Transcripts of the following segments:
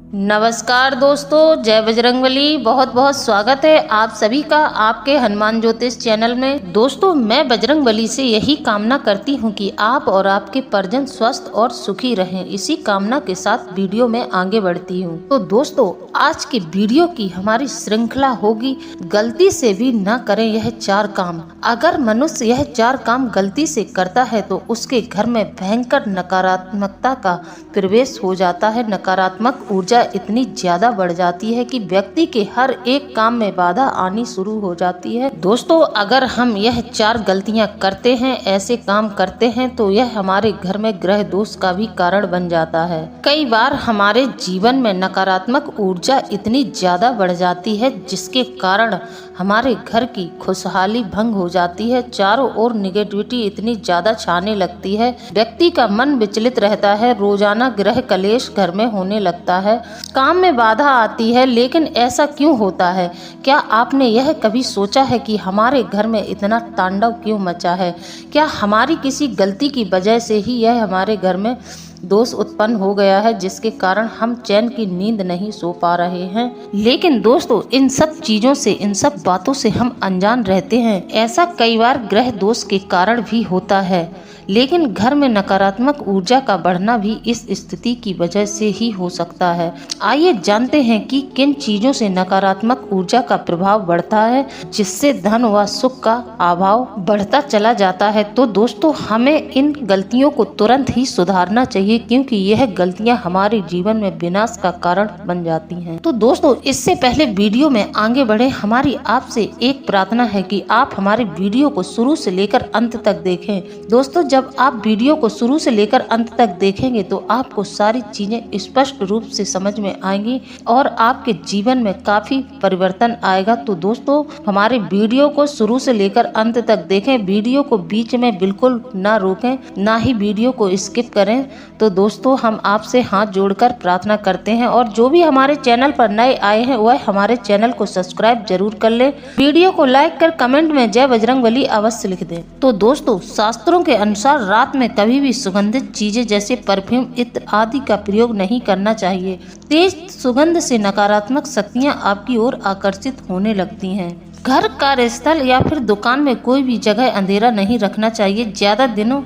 नमस्कार दोस्तों, जय बजरंगबली। बहुत बहुत स्वागत है आप सभी का आपके हनुमान ज्योतिष चैनल में। दोस्तों, मैं बजरंगबली से यही कामना करती हूं कि आप और आपके परिजन स्वस्थ और सुखी रहें। इसी कामना के साथ वीडियो में आगे बढ़ती हूं। तो दोस्तों, आज की वीडियो की हमारी श्रृंखला होगी गलती से भी न करें यह 4 काम। अगर मनुष्य यह 4 काम गलती से करता है तो उसके घर में भयंकर नकारात्मकता का प्रवेश हो जाता है। नकारात्मक ऊर्जा इतनी ज्यादा बढ़ जाती है कि व्यक्ति के हर एक काम में बाधा आनी शुरू हो जाती है। दोस्तों, अगर हम यह 4 गलतियां करते हैं, ऐसे काम करते हैं, तो यह हमारे घर में ग्रह दोष का भी कारण बन जाता है। कई बार हमारे जीवन में नकारात्मक ऊर्जा इतनी ज्यादा बढ़ जाती है जिसके कारण हमारे घर की खुशहाली भंग हो जाती है। चारों ओर निगेटिविटी इतनी ज्यादा छाने लगती है, व्यक्ति का मन विचलित रहता है, रोजाना गृह कलेश घर में होने लगता है, काम में बाधा आती है। लेकिन ऐसा क्यों होता है? क्या आपने यह कभी सोचा है कि हमारे घर में इतना तांडव क्यों मचा है? क्या हमारी किसी गलती की वजह से ही यह हमारे घर में दोष उत्पन्न हो गया है, जिसके कारण हम चैन की नींद नहीं सो पा रहे हैं? लेकिन दोस्तों, इन सब चीजों से, इन सब बातों से हम अनजान रहते हैं। ऐसा कई बार ग्रह दोष के कारण भी होता है, लेकिन घर में नकारात्मक ऊर्जा का बढ़ना भी इस स्थिति की वजह से ही हो सकता है। आइए जानते हैं कि किन चीजों से नकारात्मक ऊर्जा का प्रभाव बढ़ता है, जिससे धन व सुख का अभाव बढ़ता चला जाता है। तो दोस्तों, हमें इन गलतियों को तुरंत ही सुधारना चाहिए, क्योंकि यह गलतियां हमारे जीवन में विनाश का कारण बन जाती हैं। तो दोस्तों, इससे पहले वीडियो में आगे बढ़े, हमारी आपसे एक प्रार्थना है कि आप हमारे वीडियो को शुरू से लेकर अंत तक देखें। दोस्तों, जब आप वीडियो को शुरू से लेकर अंत तक देखेंगे तो आपको सारी चीजें स्पष्ट रूप से समझ में आएंगी और आपके जीवन में काफी परिवर्तन आएगा। तो दोस्तों, हमारे वीडियो को शुरू से लेकर अंत तक देखें, वीडियो को बीच में बिल्कुल ना रोकें, ना ही वीडियो को स्किप करें। तो दोस्तों, हम आपसे हाथ जोड़कर प्रार्थना करते हैं, और जो भी हमारे चैनल पर नए आए हैं वह हमारे चैनल को सब्सक्राइब जरूर कर ले। वीडियो को लाइक कर कमेंट में जय बजरंगबली अवश्य लिख दें। तो दोस्तों, शास्त्रों के अनुसार रात में कभी भी सुगंधित चीजें जैसे परफ्यूम, इत्र आदि का प्रयोग नहीं करना चाहिए। तेज सुगंध से नकारात्मक शक्तियां आपकी ओर आकर्षित होने लगती हैं। घर, कार्यस्थल या फिर दुकान में कोई भी जगह अंधेरा नहीं रखना चाहिए। ज्यादा दिनों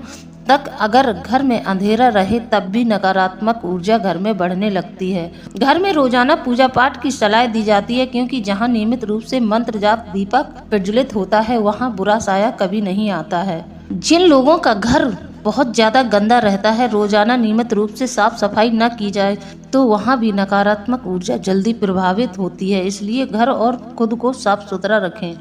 तक अगर घर में अंधेरा रहे तब भी नकारात्मक ऊर्जा घर में बढ़ने लगती है। घर में रोजाना पूजा पाठ की सलाह दी जाती है, क्योंकि जहां नियमित रूप से मंत्र जाप दीपक प्रज्वलित होता है वहां बुरा साया कभी नहीं आता है। जिन लोगों का घर बहुत ज्यादा गंदा रहता है, रोजाना नियमित रूप से साफ सफाई न की जाए तो वहाँ भी नकारात्मक ऊर्जा जल्दी प्रभावित होती है। इसलिए घर और खुद को साफ सुथरा रखें।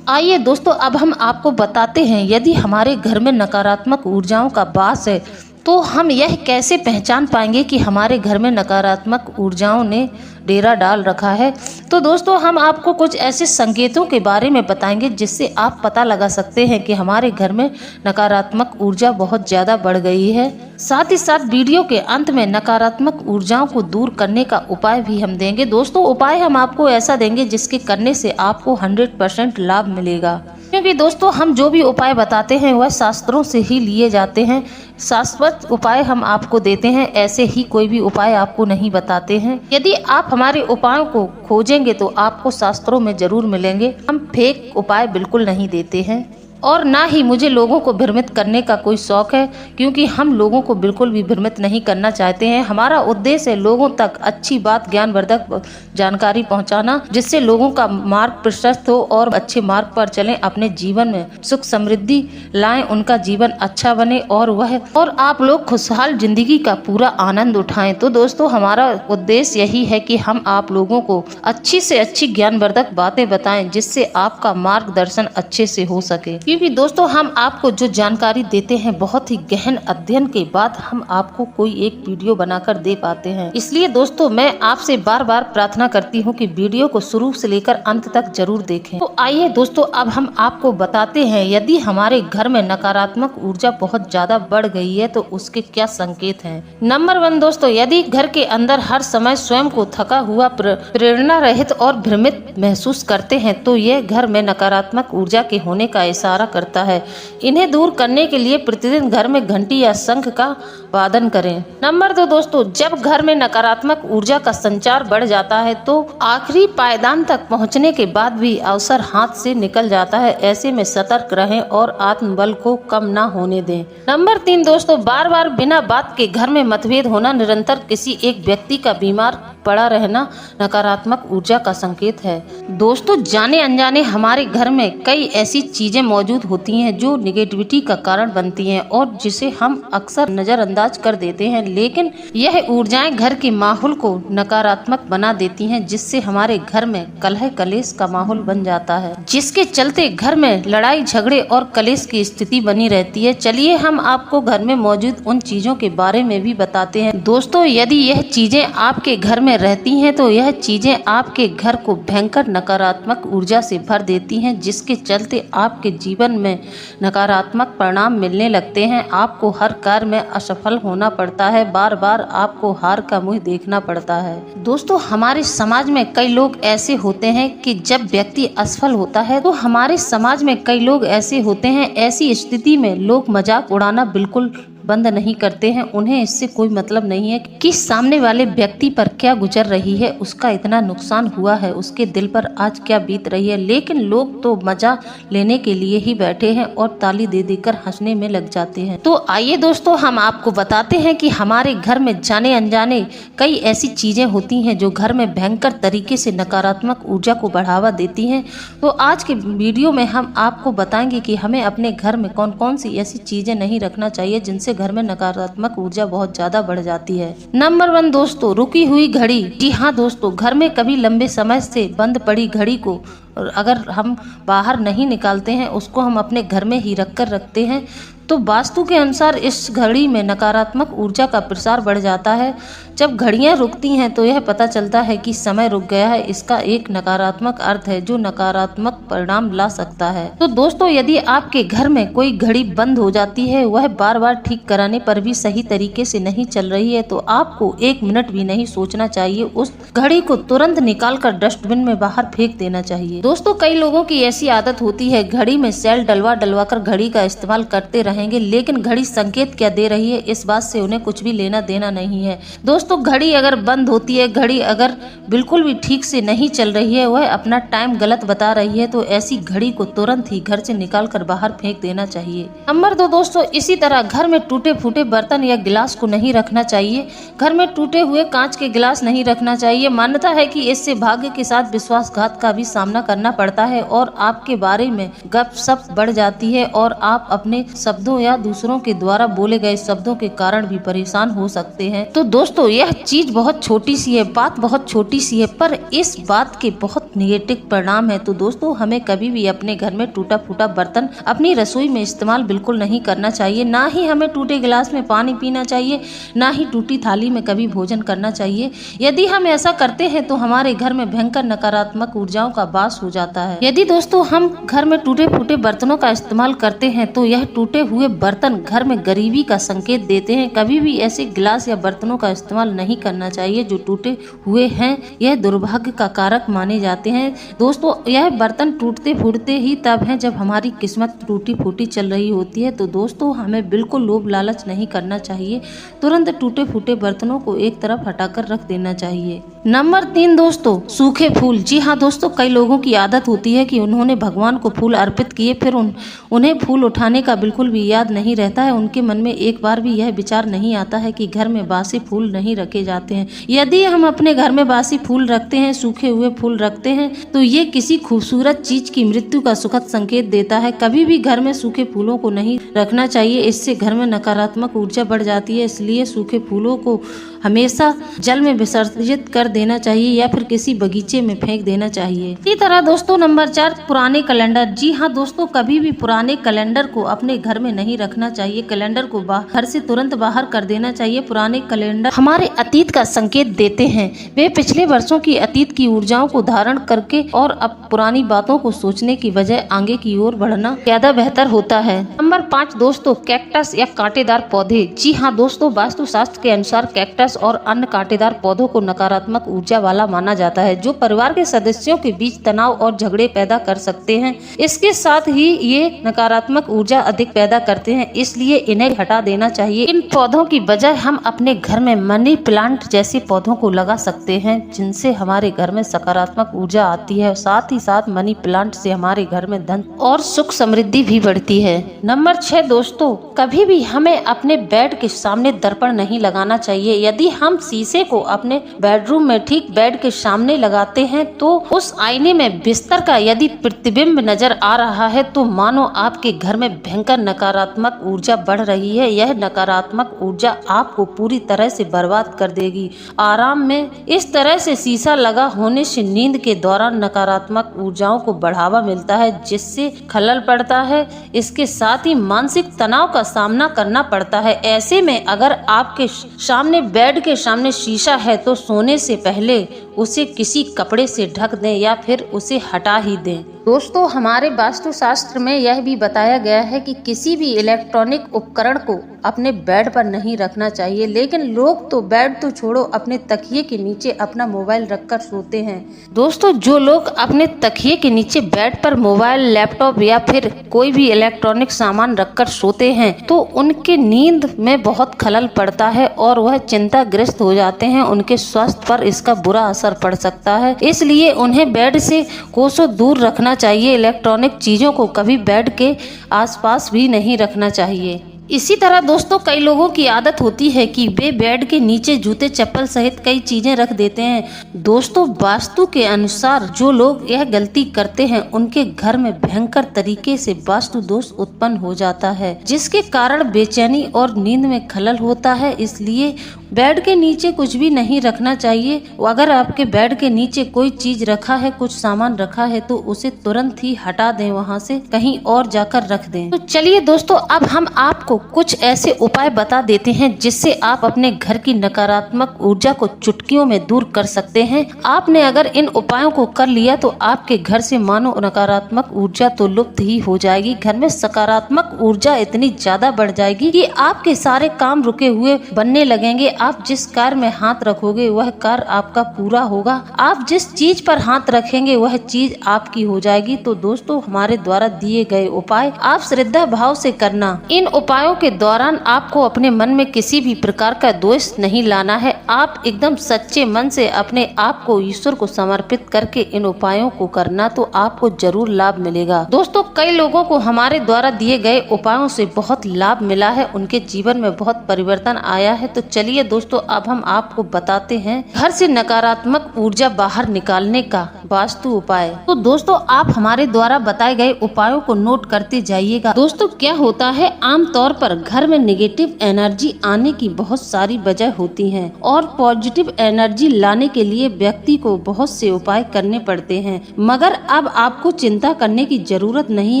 आइए दोस्तों, अब हम आपको बताते हैं यदि हमारे घर में नकारात्मक ऊर्जाओं का वास है तो हम यह कैसे पहचान पाएंगे कि हमारे घर में नकारात्मक ऊर्जाओं ने डेरा डाल रखा है। तो दोस्तों, हम आपको कुछ ऐसे संकेतों के बारे में बताएंगे जिससे आप पता लगा सकते हैं कि हमारे घर में नकारात्मक ऊर्जा बहुत ज़्यादा बढ़ गई है। साथ ही साथ वीडियो के अंत में नकारात्मक ऊर्जाओं को दूर करने का उपाय भी हम देंगे। दोस्तों, उपाय हम आपको ऐसा देंगे जिसके करने से आपको 100% लाभ मिलेगा, क्योंकि दोस्तों, हम जो भी उपाय बताते हैं वह शास्त्रों से ही लिए जाते हैं। शाश्वत उपाय हम आपको देते हैं, ऐसे ही कोई भी उपाय आपको नहीं बताते हैं। यदि आप हमारे उपायों को खोजेंगे तो आपको शास्त्रों में जरूर मिलेंगे। हम फेक उपाय बिल्कुल नहीं देते हैं, और ना ही मुझे लोगों को भ्रमित करने का कोई शौक है, क्योंकि हम लोगों को बिल्कुल भी भ्रमित नहीं करना चाहते हैं। हमारा उद्देश्य है लोगों तक अच्छी बात, ज्ञानवर्धक जानकारी पहुंचाना, जिससे लोगों का मार्ग प्रशस्त हो और अच्छे मार्ग पर चलें, अपने जीवन में सुख समृद्धि लाएं, उनका जीवन अच्छा बने और आप लोग खुशहाल जिंदगी का पूरा आनंद उठाएं। तो दोस्तों, हमारा उद्देश्य यही है कि हम आप लोगों को अच्छी से अच्छी ज्ञानवर्धक बातें बताएं, जिससे आपका मार्गदर्शन अच्छे से हो सके। क्योंकि दोस्तों, हम आपको जो जानकारी देते हैं बहुत ही गहन अध्ययन के बाद हम आपको कोई एक वीडियो बनाकर दे पाते हैं। इसलिए दोस्तों, मैं आपसे बार बार प्रार्थना करती हूँ कि वीडियो को शुरू से लेकर अंत तक जरूर देखें। तो आइए दोस्तों, अब हम आपको बताते हैं यदि हमारे घर में नकारात्मक ऊर्जा बहुत ज्यादा बढ़ गई है तो उसके क्या संकेत हैं। नंबर 1 दोस्तों, यदि घर के अंदर हर समय स्वयं को थका हुआ, प्रेरणा रहित और भ्रमित महसूस करते हैं तो यह घर में नकारात्मक ऊर्जा के होने का इशारा इशारा करता है। इन्हें दूर करने के लिए प्रतिदिन घर में घंटी या शंख का वादन करें। नंबर 2 दोस्तों, जब घर में नकारात्मक ऊर्जा का संचार बढ़ जाता है तो आखिरी पायदान तक पहुंचने के बाद भी अवसर हाथ से निकल जाता है। ऐसे में सतर्क रहें और आत्मबल को कम ना होने दें। नंबर 3 दोस्तों, बार बार बिना बात के घर में मतभेद होना, निरंतर किसी एक व्यक्ति का बीमार पड़ा रहना नकारात्मक ऊर्जा का संकेत है। दोस्तों, जाने अनजाने हमारे घर में कई ऐसी चीजें मौजूद होती हैं जो निगेटिविटी का कारण बनती हैं और जिसे हम अक्सर नजरअंदाज कर देते हैं, लेकिन यह ऊर्जाएं घर के माहौल को नकारात्मक बना देती हैं, जिससे हमारे घर में कलह कलेश का माहौल बन जाता है, जिसके चलते घर में लड़ाई झगड़े और कलेश की स्थिति बनी रहती है। चलिए हम आपको घर में मौजूद उन चीजों के बारे में भी बताते हैं। दोस्तों, यदि यह चीजें आपके घर में रहती हैं तो यह चीजें आपके घर को भयंकर नकारात्मक ऊर्जा से भर देती हैं, जिसके चलते आपके जीवन में नकारात्मक परिणाम मिलने लगते हैं। आपको हर कार्य में असफल होना पड़ता है, बार बार आपको हार का मुंह देखना पड़ता है। दोस्तों, हमारे समाज में कई लोग ऐसे होते हैं कि जब व्यक्ति असफल होता है तो हमारे समाज में कई लोग ऐसे होते हैं, ऐसी स्थिति में लोग मजाक उड़ाना बिल्कुल बंद नहीं करते हैं। उन्हें इससे कोई मतलब नहीं है कि सामने वाले व्यक्ति पर क्या गुजर रही है, उसका इतना नुकसान हुआ है, उसके दिल पर आज क्या बीत रही है, लेकिन लोग तो मजा लेने के लिए ही बैठे हैं और ताली दे देकर हंसने में लग जाते हैं। तो आइए दोस्तों, हम आपको बताते हैं कि हमारे घर में जाने अनजाने कई ऐसी चीजें होती हैं जो घर में भयंकर तरीके से नकारात्मक ऊर्जा को बढ़ावा देती हैं। तो आज के वीडियो में हम आपको बताएंगे कि हमें अपने घर में कौन कौन सी ऐसी चीजें नहीं रखना चाहिए जिनसे घर में नकारात्मक ऊर्जा बहुत ज्यादा बढ़ जाती है। नंबर 1 दोस्तों, रुकी हुई घड़ी। जी हाँ दोस्तों, घर में कभी लंबे समय से बंद पड़ी घड़ी को अगर हम बाहर नहीं निकालते हैं, उसको हम अपने घर में ही रखते हैं तो वास्तु के अनुसार इस घड़ी में नकारात्मक ऊर्जा का प्रसार बढ़ जाता है। जब घड़ियां रुकती हैं तो यह पता चलता है कि समय रुक गया है। इसका एक नकारात्मक अर्थ है जो नकारात्मक परिणाम ला सकता है। तो दोस्तों, यदि आपके घर में कोई घड़ी बंद हो जाती है, वह बार बार ठीक कराने पर भी सही तरीके से नहीं चल रही है, तो आपको 1 मिनट भी नहीं सोचना चाहिए, उस घड़ी को तुरंत निकाल कर डस्टबिन में बाहर फेंक देना चाहिए। दोस्तों, कई लोगों की ऐसी आदत होती है, घड़ी में सेल डलवा कर घड़ी का इस्तेमाल करते रहेंगे, लेकिन घड़ी संकेत क्या दे रही है इस बात से उन्हें कुछ भी लेना देना नहीं है। दोस्तों, घड़ी अगर बंद होती है, घड़ी अगर बिल्कुल भी ठीक से नहीं चल रही है, वह अपना टाइम गलत बता रही है, तो ऐसी घड़ी को तुरंत ही घर से निकाल कर बाहर फेंक देना चाहिए। नंबर 2 दोस्तों, इसी तरह घर में टूटे फूटे बर्तन या गिलास को नहीं रखना चाहिए। घर में टूटे हुए कांच के गिलास नहीं रखना चाहिए। मान्यता है कि इससे भाग्य के साथ विश्वासघात का भी सामना करना पड़ता है और आपके बारे में गपशप बढ़ जाती है और आप अपने शब्दों या दूसरों के द्वारा बोले गए शब्दों के कारण भी परेशान हो सकते हैं। तो दोस्तों, यह चीज बहुत छोटी सी है, बात बहुत छोटी सी है, पर इस बात के बहुत नेगेटिव परिणाम है। तो दोस्तों, हमें कभी भी अपने घर में टूटा फूटा बर्तन अपनी रसोई में इस्तेमाल बिल्कुल नहीं करना चाहिए। ना ही हमें टूटे गिलास में पानी पीना चाहिए, ना ही टूटी थाली में कभी भोजन करना चाहिए। यदि हम ऐसा करते हैं तो हमारे घर में भयंकर नकारात्मक ऊर्जाओं का वास हो जाता है। यदि दोस्तों हम घर में टूटे फूटे बर्तनों का इस्तेमाल करते हैं तो यह टूटे हुए बर्तन घर में गरीबी का संकेत देते हैं। कभी भी ऐसे गिलास या बर्तनों का इस्तेमाल नहीं करना चाहिए जो टूटे हुए हैं। यह दुर्भाग्य का कारक माने जाते हैं। दोस्तों, यह बर्तन टूटते फूटते ही तब है जब हमारी किस्मत टूटी फूटी चल रही होती है। तो दोस्तों, हमें बिल्कुल लोभ लालच नहीं करना चाहिए। तुरंत टूटे फूटे बर्तनों को एक तरफ हटाकर रख देना चाहिए। नंबर 3 दोस्तों, सूखे फूल। जी हाँ दोस्तों, कई लोगों की आदत होती है कि उन्होंने भगवान को फूल अर्पित किए, फिर उन्हें फूल उठाने का बिल्कुल भी याद नहीं रहता है। उनके मन में एक बार भी यह विचार नहीं आता है कि घर में बासी फूल नहीं रखे जाते हैं। यदि हम अपने घर में बासी फूल रखते हैं, सूखे हुए फूल रखते हैं, तो ये किसी खूबसूरत चीज की मृत्यु का सुखद संकेत देता है। कभी भी घर में सूखे फूलों को नहीं रखना चाहिए, इससे घर में नकारात्मक ऊर्जा बढ़ जाती है। इसलिए सूखे फूलों को हमेशा जल में विसर्जित कर देना चाहिए या फिर किसी बगीचे में फेंक देना चाहिए। इसी तरह दोस्तों, नंबर 4 पुराने कैलेंडर। जी हाँ दोस्तों, कभी भी पुराने कैलेंडर को अपने घर में नहीं रखना चाहिए। कैलेंडर को घर से तुरंत बाहर कर देना चाहिए। पुराने कैलेंडर हमारे अतीत का संकेत देते हैं। वे पिछले वर्षों की अतीत की ऊर्जाओं को धारण करके और अब पुरानी बातों को सोचने की बजाय आगे की ओर बढ़ना ज्यादा बेहतर होता है। नंबर 5 दोस्तों, कैक्टस या कांटेदार पौधे। जी हाँ दोस्तों, वास्तुशास्त्र के अनुसार कैक्टस कैक्टस और अन्य कांटेदार पौधों को नकारात्मक ऊर्जा वाला माना जाता है, जो परिवार के सदस्यों के बीच तनाव और झगड़े पैदा कर सकते हैं। इसके साथ ही ये नकारात्मक ऊर्जा अधिक पैदा करते हैं, इसलिए इन्हें हटा देना चाहिए। इन पौधों की बजाय हम अपने घर में मनी प्लांट जैसे पौधों को लगा सकते हैं, जिनसे हमारे घर में सकारात्मक ऊर्जा आती है। साथ ही साथ मनी प्लांट से हमारे घर में धन और सुख समृद्धि भी बढ़ती है। नंबर 6 दोस्तों, कभी भी हमें अपने बेड के सामने दर्पण नहीं लगाना चाहिए। यदि हम शीशे को अपने बेडरूम में ठीक बेड के सामने लगाते हैं तो उस आईने में बिस्तर का यदि प्रतिबिंब नजर आ रहा है तो मानो आपके घर में भयंकर नकारात्मक ऊर्जा बढ़ रही है। यह नकारात्मक ऊर्जा आपको पूरी तरह से बर्बाद कर देगी। आराम में इस तरह से शीशा लगा होने से नींद के दौरान नकारात्मक ऊर्जाओं को बढ़ावा मिलता है, जिससे खलल पड़ता है। इसके साथ ही मानसिक तनाव का सामना करना पड़ता है। ऐसे में अगर आपके सामने बेड के सामने शीशा है तो सोने से पहले उसे किसी कपड़े से ढक दें या फिर उसे हटा ही दें। दोस्तों, हमारे वास्तुशास्त्र में यह भी बताया गया है कि किसी भी इलेक्ट्रॉनिक उपकरण को अपने बेड पर नहीं रखना चाहिए, लेकिन लोग तो बेड तो छोड़ो, अपने तकिए के नीचे अपना मोबाइल रखकर सोते हैं। दोस्तों, जो लोग अपने तकिए के नीचे बेड पर मोबाइल, लैपटॉप या फिर कोई भी इलेक्ट्रॉनिक सामान रखकर सोते हैं तो उनके नींद में बहुत खलल पड़ता है और वह चिंताग्रस्त हो जाते हैं। उनके स्वास्थ्य पर इसका बुरा असर पड़ सकता है, इसलिए उन्हें बेड से कोसों दूर रखना चाहिए। इलेक्ट्रॉनिक चीजों को कभी बेड के आसपास भी नहीं रखना चाहिए। इसी तरह दोस्तों, कई लोगों की आदत होती है कि वे बेड के नीचे जूते, चप्पल सहित कई चीजें रख देते हैं। दोस्तों, वास्तु के अनुसार जो लोग यह गलती करते हैं उनके घर में भयंकर तरीके से वास्तु दोष उत्पन्न हो जाता है, जिसके कारण बेचैनी और नींद में खलल होता है। इसलिए बेड के नीचे कुछ भी नहीं रखना चाहिए। अगर आपके बेड के नीचे कोई चीज रखा है, कुछ सामान रखा है तो उसे तुरंत ही हटा दें, वहां से कहीं और जाकर रख दें। तो चलिए दोस्तों, अब हम आपको कुछ ऐसे उपाय बता देते हैं जिससे आप अपने घर की नकारात्मक ऊर्जा को चुटकियों में दूर कर सकते हैं। आपने अगर इन उपायों को कर लिया तो आपके घर से मानो नकारात्मक ऊर्जा तो लुप्त ही हो जाएगी। घर में सकारात्मक ऊर्जा इतनी ज्यादा बढ़ जाएगी कि आपके सारे काम रुके हुए बनने लगेंगे। आप जिस कार्य में हाथ रखोगे वह कार्य आपका पूरा होगा। आप जिस चीज पर हाथ रखेंगे वह चीज आपकी हो जाएगी। तो दोस्तों, हमारे द्वारा दिए गए उपाय आप श्रद्धा भाव से करना। इन उपायों के दौरान आपको अपने मन में किसी भी प्रकार का दोष नहीं लाना है। आप एकदम सच्चे मन से अपने आप को ईश्वर को समर्पित करके इन उपायों को करना, तो आपको जरूर लाभ मिलेगा। दोस्तों, कई लोगों को हमारे द्वारा दिए गए उपायों से बहुत लाभ मिला है, उनके जीवन में बहुत परिवर्तन आया है। तो चलिए दोस्तों, अब हम आपको बताते हैं घर से नकारात्मक ऊर्जा बाहर निकालने का वास्तु उपाय। तो दोस्तों, आप हमारे द्वारा बताए गए उपायों को नोट करते जाइएगा। दोस्तों, क्या होता है, आमतौर पर घर में नेगेटिव एनर्जी आने की बहुत सारी वजह होती हैं और पॉजिटिव एनर्जी लाने के लिए व्यक्ति को बहुत से उपाय करने पड़ते हैं, मगर अब आपको चिंता करने की जरूरत नहीं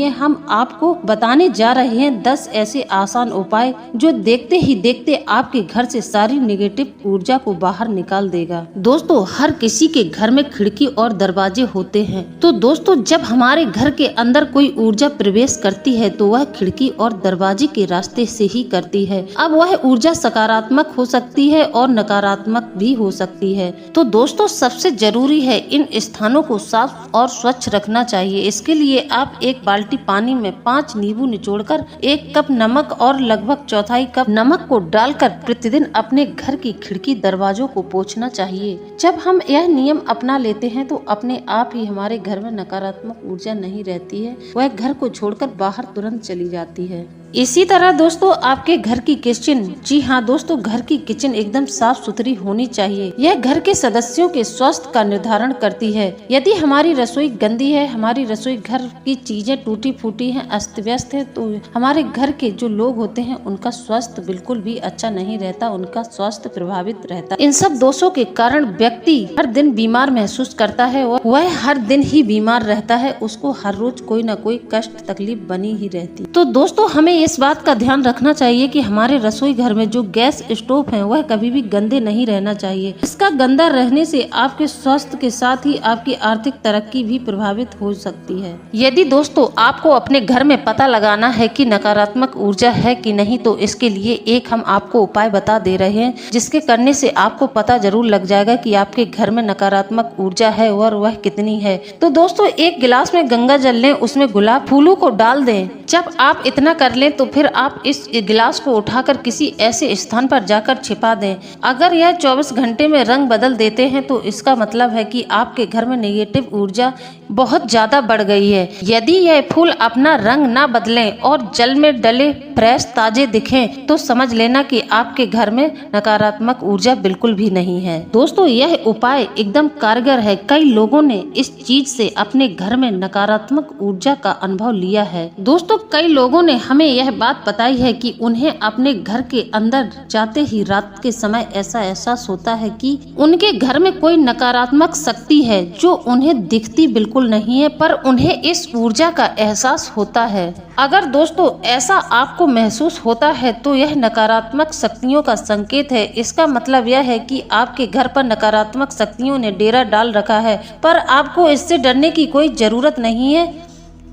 है। हम आपको बताने जा रहे हैं 10 ऐसे आसान उपाय जो देखते ही देखते आपके घर से सारी नेगेटिव ऊर्जा को बाहर निकाल देगा। दोस्तों, हर किसी के घर में खिड़की और दरवाजे होते हैं। तो दोस्तों, जब हमारे घर के अंदर कोई ऊर्जा प्रवेश करती है तो वह खिड़की और दरवाजे के रास्ते से ही करती है। अब वह ऊर्जा सकारात्मक हो सकती है और नकारात्मक भी हो सकती है। तो दोस्तों, सबसे जरूरी है इन स्थानों को साफ और स्वच्छ रखना चाहिए। इसके लिए आप एक बाल्टी पानी में 5 नींबू निचोड़कर 1 कप नमक और लगभग 1/4 कप नमक को डालकर प्रतिदिन अपने घर की खिड़की दरवाजों को पोंछना चाहिए। जब हम यह नियम अपना लेते हैं तो अपने आप ही हमारे घर में नकारात्मक ऊर्जा नहीं रहती है, वह घर को छोड़कर बाहर तुरंत चली जाती है। इसी तरह दोस्तों, आपके घर की किचन, जी हाँ दोस्तों, घर की किचन एकदम साफ सुथरी होनी चाहिए। यह घर के सदस्यों के स्वास्थ्य का निर्धारण करती है। यदि हमारी रसोई गंदी है, हमारी रसोई घर की चीजें टूटी फूटी हैं, अस्त व्यस्त है, तो हमारे घर के जो लोग होते हैं उनका स्वास्थ्य बिल्कुल भी अच्छा नहीं रहता, उनका स्वास्थ्य प्रभावित रहता। इन सब दोषों के कारण व्यक्ति हर दिन बीमार महसूस करता है और वह हर दिन ही बीमार रहता है। उसको हर रोज कोई न कोई कष्ट तकलीफ बनी ही रहती। तो दोस्तों, हमें इस बात का ध्यान रखना चाहिए कि हमारे रसोई घर में जो गैस स्टोव है वह कभी भी गंदे नहीं रहना चाहिए। इसका गंदा रहने से आपके स्वास्थ्य के साथ ही आपकी आर्थिक तरक्की भी प्रभावित हो सकती है। यदि दोस्तों आपको अपने घर में पता लगाना है कि नकारात्मक ऊर्जा है कि नहीं, तो इसके लिए एक हम आपको उपाय बता दे रहे हैं, जिसके करने से आपको पता जरूर लग जाएगा कि आपके घर में नकारात्मक ऊर्जा है और वह कितनी है। तो दोस्तों एक गिलास में गंगा जल लें, उसमें गुलाब फूलों को डाल दें। जब आप इतना कर लें तो फिर आप इस गिलास को उठाकर किसी ऐसे स्थान पर जाकर छिपा दें। अगर यह 24 घंटे में रंग बदल देते हैं तो इसका मतलब है कि आपके घर में नेगेटिव ऊर्जा बहुत ज्यादा बढ़ गई है। यदि यह फूल अपना रंग ना बदलें और जल में डले फ्रेश ताजे दिखें तो समझ लेना कि आपके घर में नकारात्मक ऊर्जा बिल्कुल भी नहीं है। दोस्तों यह उपाय एकदम कारगर है। कई लोगों ने इस चीज से अपने घर में नकारात्मक ऊर्जा का अनुभव लिया है। दोस्तों कई लोगों ने हमें यह बात बताई है कि उन्हें अपने घर के अंदर जाते ही रात के समय ऐसा एहसास होता है कि उनके घर में कोई नकारात्मक शक्ति है जो उन्हें दिखती बिल्कुल नहीं है, पर उन्हें इस ऊर्जा का एहसास होता है। अगर दोस्तों ऐसा आपको महसूस होता है तो यह नकारात्मक शक्तियों का संकेत है। इसका मतलब यह है कि आपके घर पर नकारात्मक शक्तियों ने डेरा डाल रखा है, पर आपको इससे डरने की कोई जरूरत नहीं है।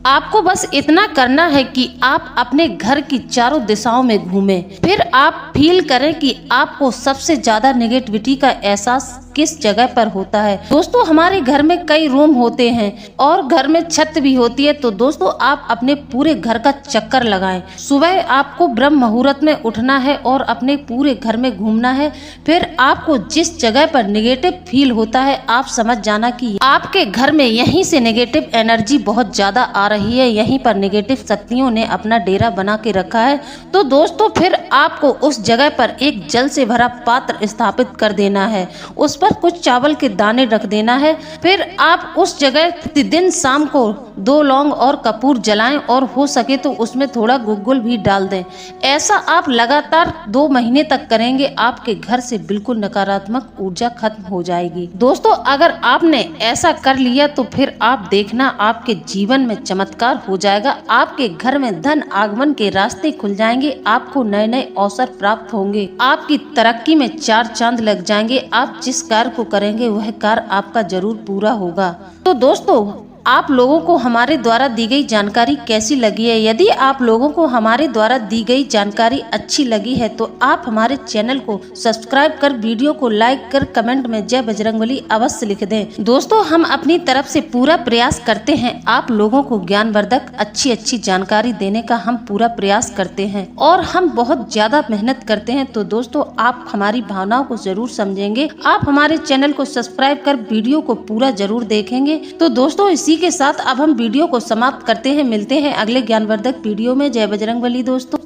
आपको बस इतना करना है कि आप अपने घर की चारों दिशाओं में घूमें, फिर आप फील करें कि आपको सबसे ज्यादा नेगेटिविटी का एहसास किस जगह पर होता है। दोस्तों हमारे घर में कई रूम होते हैं और घर में छत भी होती है, तो दोस्तों आप अपने पूरे घर का चक्कर लगाएं। सुबह आपको ब्रह्म मुहूर्त में उठना है और अपने पूरे घर में घूमना है। फिर आपको जिस जगह पर नेगेटिव फील होता है आप समझ जाना कि आपके घर में यहीं से नेगेटिव एनर्जी बहुत ज्यादा आ रही है, यहीं पर नेगेटिव शक्तियों ने अपना डेरा बना के रखा है। तो दोस्तों फिर आपको उस जगह पर एक जल से भरा पात्र स्थापित कर देना है, उस पर कुछ चावल के दाने रख देना है। फिर आप उस जगह दिन शाम को 2 लौंग और कपूर जलाएं और हो सके तो उसमें थोड़ा गुग्गुल भी डाल दें। ऐसा आप लगातार 2 महीने तक करेंगे, आपके घर से बिल्कुल नकारात्मक ऊर्जा खत्म हो जाएगी। दोस्तों अगर आपने ऐसा कर लिया तो फिर आप देखना आपके जीवन में चमत्कार हो जाएगा। आपके घर में धन आगमन के रास्ते खुल जाएंगे, आपको नए नए अवसर प्राप्त होंगे, आपकी तरक्की में 4 चांद लग जाएंगे। आप जिस कार्य को करेंगे वह कार्य आपका जरूर पूरा होगा। तो दोस्तों आप लोगों को हमारे द्वारा दी गई जानकारी कैसी लगी है? यदि आप लोगों को हमारे द्वारा दी गई जानकारी अच्छी लगी है तो आप हमारे चैनल को सब्सक्राइब कर वीडियो को लाइक कर कमेंट में जय बजरंगबली अवश्य लिख दें। दोस्तों हम अपनी तरफ से पूरा प्रयास करते हैं आप लोगों को ज्ञानवर्धक अच्छी जानकारी देने का हम पूरा प्रयास करते हैं और हम बहुत ज्यादा मेहनत करते हैं। तो दोस्तों आप हमारी भावनाओं को जरूर समझेंगे, आप हमारे चैनल को सब्सक्राइब कर वीडियो को पूरा जरूर देखेंगे। तो दोस्तों इसी के साथ अब हम वीडियो को समाप्त करते हैं। मिलते हैं अगले ज्ञानवर्धक वीडियो में। जय बजरंगबली दोस्तों।